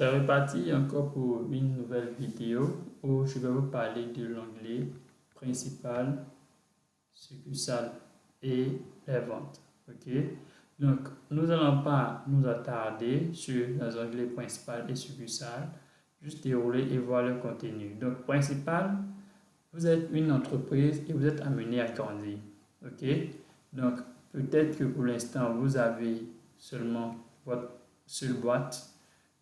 C'est reparti encore pour une nouvelle vidéo où je vais vous parler de l'onglet principal, succursale et les ventes. Ok, donc nous n'allons pas nous attarder sur les onglets principal et succursale, juste dérouler et voir le contenu. Donc principal, vous êtes une entreprise et vous êtes amené à grandir. Ok, donc peut-être que pour l'instant vous avez seulement votre seule boîte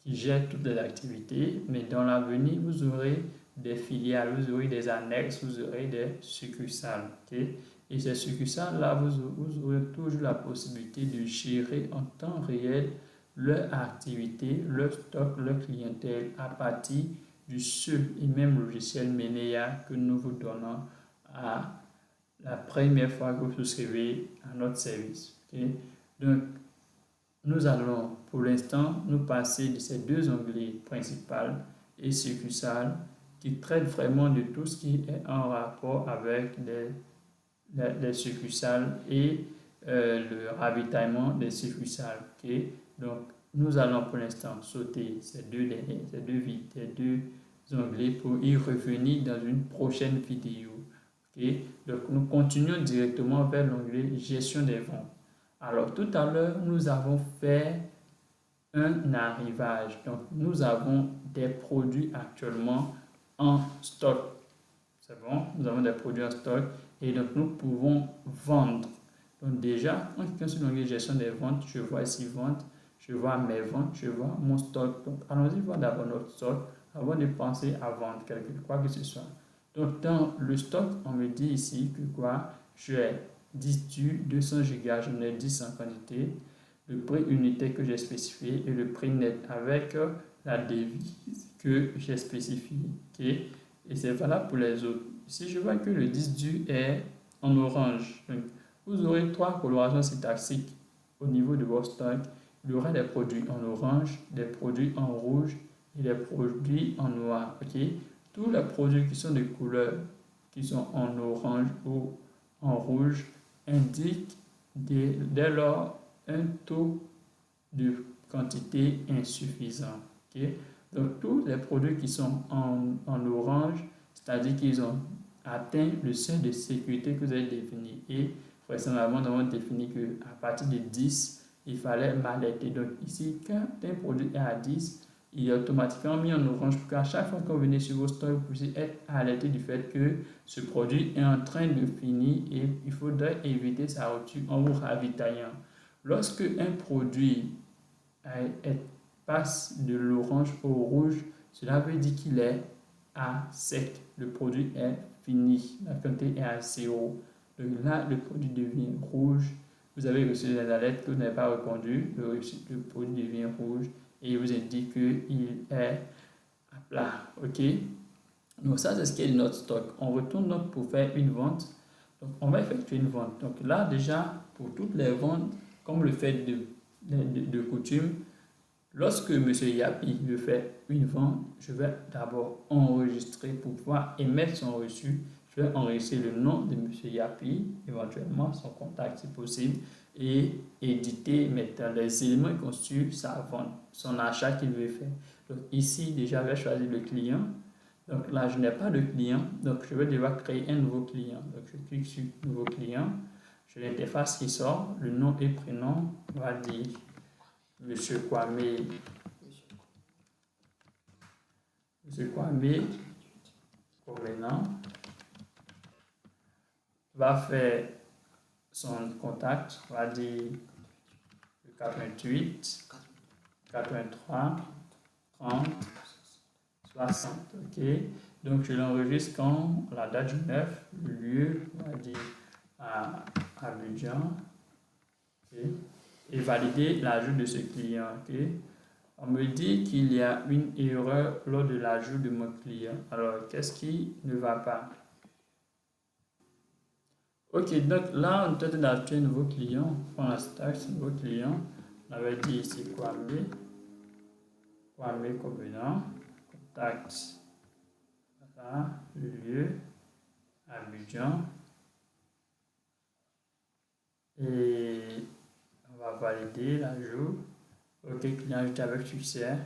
qui gère toutes les activités, mais dans l'avenir, vous aurez des filiales, vous aurez des annexes, vous aurez des succursales. Okay? Et ces succursales-là, vous aurez toujours la possibilité de gérer en temps réel leur activité, leur stock, leur clientèle à partir du seul et même logiciel Menea que nous vous donnons à la première fois que vous souscrivez à notre service. Okay? Donc, nous allons pour l'instant nous passer de ces deux onglets principal et succursale qui traitent vraiment de tout ce qui est en rapport avec les succursales et le ravitaillement des succursales. Okay? Donc, nous allons pour l'instant sauter ces deux onglets pour y revenir dans une prochaine vidéo. Okay? Donc, nous continuons directement vers l'onglet gestion des ventes. Alors, tout à l'heure, nous avons fait un arrivage. Donc, nous avons des produits actuellement en stock. C'est bon? Nous avons des produits en stock et donc nous pouvons vendre. Donc, déjà, en cliquant sur l'onglet gestion des ventes, je vois ici vente, je vois mes ventes, je vois mon stock. Donc, allons-y voir d'abord notre stock avant de penser à vendre quoi que ce soit. Donc, dans le stock, on me dit ici que quoi? J'ai 10 tubes, 200 Go, j'en ai 10 en quantité, le prix unité que j'ai spécifié et le prix net avec la devise que j'ai spécifiée. Okay? Et c'est valable pour les autres. Si je vois que le 10 du est en orange, donc vous aurez trois colorations syntaxiques au niveau de votre stock. Il y aura des produits en orange, des produits en rouge et des produits en noir. Okay? Tous les produits qui sont de couleur qui sont en orange ou en rouge indiquent dès lors un taux de quantité insuffisant. Okay? Donc, tous les produits qui sont en orange, c'est-à-dire qu'ils ont atteint le seuil de sécurité que vous avez défini. Et vraisemblablement, nous avons défini qu'à partir de 10, il fallait m'alerter. Donc, ici, quand un produit est à 10, il est automatiquement mis en orange pour qu'à chaque fois que vous venez sur vos stocks, vous puissiez être alerté du fait que ce produit est en train de finir et il faudrait éviter sa rupture en vous ravitaillant. Lorsque un produit passe de l'orange au rouge, cela veut dire qu'il est à sec. Le produit est fini. La quantité est à zéro. Donc là, le produit devient rouge. Vous avez reçu les alertes que vous n'avez pas répondu. Le produit devient rouge et il vous indique qu'il est à plat. OK? Donc ça, c'est ce qui est notre stock. On retourne donc pour faire une vente. Donc on va effectuer une vente. Donc là, déjà, pour toutes les ventes, comme le fait de coutume, lorsque M. Yapi me fait une vente, je vais d'abord enregistrer pour pouvoir émettre son reçu. Je vais enregistrer le nom de M. Yapi, éventuellement son contact si possible, et éditer maintenant les éléments qui constituent sa vente, son achat qu'il veut faire. Donc ici, déjà, je vais choisir le client. Donc là, je n'ai pas de client, donc je vais devoir créer un nouveau client. Donc je clique sur Nouveau client. J'ai l'interface qui sort, le nom et prénom, on va dire Monsieur Kwame, Convenant, va faire son contact, on va dire le 88, 83, 30, 60. Ok. Donc je l'enregistre quand la date du 9, le lieu, on va dire à Abidjan. Okay. Et valider l'ajout de ce client. Okay. On me dit qu'il y a une erreur lors de l'ajout de mon client. Alors, qu'est-ce qui ne va pas? Ok, donc là, on est en train d'ajouter un nouveau client. On prend la stack, nouveau client. On avait dit ici Kwame Convenant, contact, voilà, le lieu, Abidjan. Et on va valider l'ajout. Ok, client ajouté avec succès.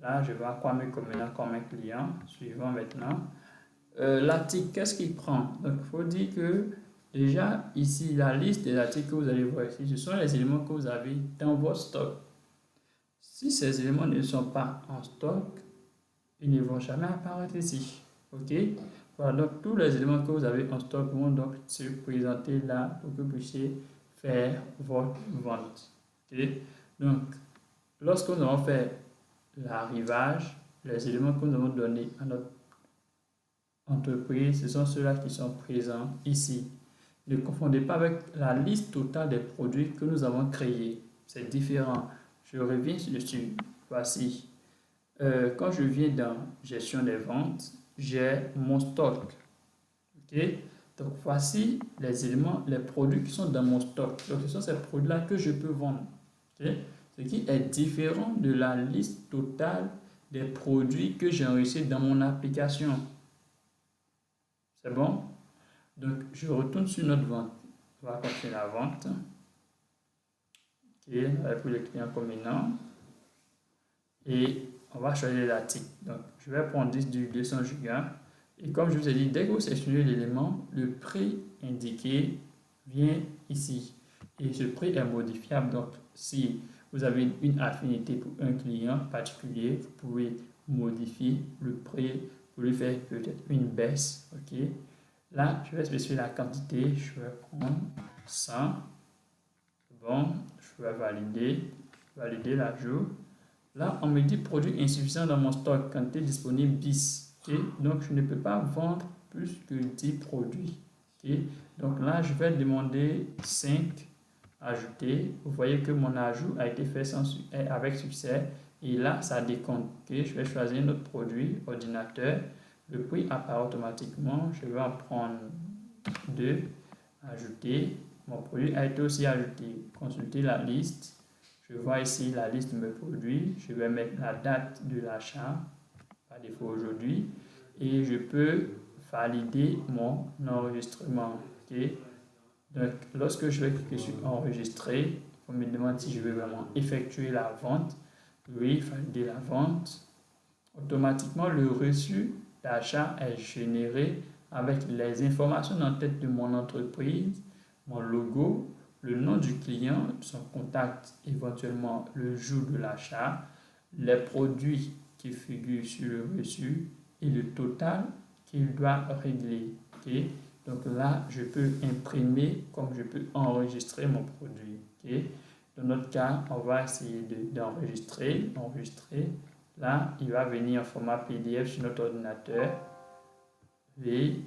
Là, je vois Kwame Komena comme un client. Suivant maintenant. L'article, qu'est-ce qu'il prend? Donc, il faut dire que déjà, ici, la liste des articles que vous allez voir ici, ce sont les éléments que vous avez dans votre stock. Si ces éléments ne sont pas en stock, ils ne vont jamais apparaître ici. OK? Voilà, donc tous les éléments que vous avez en stock vont donc se présenter là pour que vous puissiez faire votre vente. OK? Donc, lorsque nous avons fait l'arrivage, les éléments que nous avons donnés à notre entreprise, ce sont ceux-là qui sont présents ici. Ne confondez pas avec la liste totale des produits que nous avons créés. C'est différent. Je reviens dessus. Voici. Quand je viens dans gestion des ventes, j'ai mon stock. OK? Donc, voici les éléments, les produits qui sont dans mon stock. Donc, ce sont ces produits-là que je peux vendre. OK? Ce qui est différent de la liste totale des produits que j'ai enregistrés dans mon application. C'est bon? Donc, je retourne sur notre vente. On va continuer la vente. OK, pour les clients communants. Et on va choisir l'article. Donc, je vais prendre 10 du 200 Go. Et comme je vous ai dit, dès que vous sélectionnez l'élément, le prix indiqué vient ici. Et ce prix est modifiable. Donc, si vous avez une affinité pour un client particulier, vous pouvez modifier le prix pour lui faire peut-être une baisse. OK. Là, je vais spécifier la quantité. Je vais prendre 100. Bon, je vais valider l'ajout. Là, on me dit produit insuffisant dans mon stock, quantité disponible 10. Okay? Donc, je ne peux pas vendre plus que 10 produits. Okay? Donc là, je vais demander 5, ajouter. Vous voyez que mon ajout a été fait avec succès. Et là, ça décompte. Okay? Je vais choisir notre produit, ordinateur. Le prix apparaît automatiquement. Je vais en prendre 2, ajouter. Mon produit a été aussi ajouté. Consulter la liste. Je vois ici la liste de mes produits. Je vais mettre la date de l'achat, par défaut aujourd'hui. Et je peux valider mon enregistrement. Okay? Donc, lorsque je vais cliquer sur enregistrer, on me demande si je veux vraiment effectuer la vente. Oui, valider la vente. Automatiquement, le reçu d'achat est généré avec les informations en tête de mon entreprise, mon logo, le nom du client, son contact, éventuellement le jour de l'achat, les produits qui figurent sur le reçu et le total qu'il doit régler. Okay? Donc là, je peux imprimer comme je peux enregistrer mon produit. Okay? Dans notre cas, on va essayer d'enregistrer. Là, il va venir en format PDF sur notre ordinateur. Et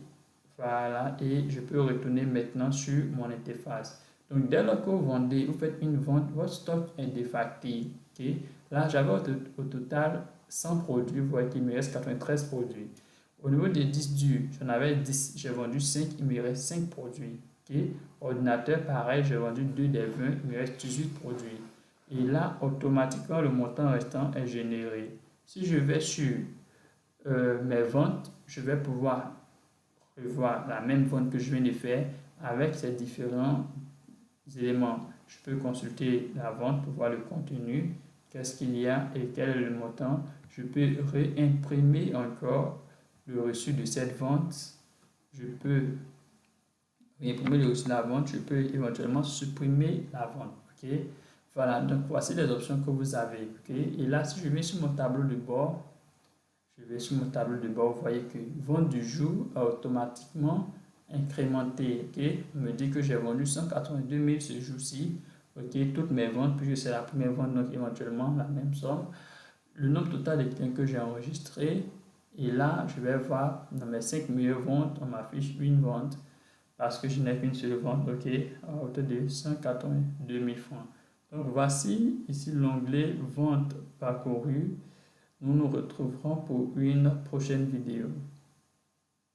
voilà, et je peux retourner maintenant sur mon interface. Donc, dès lors que vous vendez, vous faites une vente, votre stock est défacté. Okay? Là, j'avais au total 100 produits. Vous voyez qu'il me reste 93 produits. Au niveau des 10 durs, j'en avais 10. J'ai vendu 5, il me reste 5 produits. Okay? Ordinateur, pareil, j'ai vendu 2 des 20, il me reste 18 produits. Et là, automatiquement, le montant restant est généré. Si je vais sur mes ventes, je vais pouvoir revoir la même vente que je viens de faire avec ces différents éléments. Je peux consulter la vente pour voir le contenu, qu'est-ce qu'il y a et quel est le montant. Je peux réimprimer encore le reçu de cette vente. Je peux réimprimer le reçu de la vente. Je peux éventuellement supprimer la vente. Okay? Voilà, donc voici les options que vous avez. Okay? Et là, si je viens sur mon tableau de bord, vous voyez que vente du jour a automatiquement incrémenté. Okay? On me dit que j'ai vendu 182 000 ce jour-ci. Okay? Toutes mes ventes, puisque c'est la première vente, donc éventuellement la même somme. Le nombre total de clients que j'ai enregistré. Et là, je vais voir dans mes 5 meilleures ventes, on m'affiche une vente parce que je n'ai qu'une seule vente, ok, à hauteur de 182 000 francs. Donc voici ici l'onglet vente parcourue. Nous nous retrouverons pour une prochaine vidéo.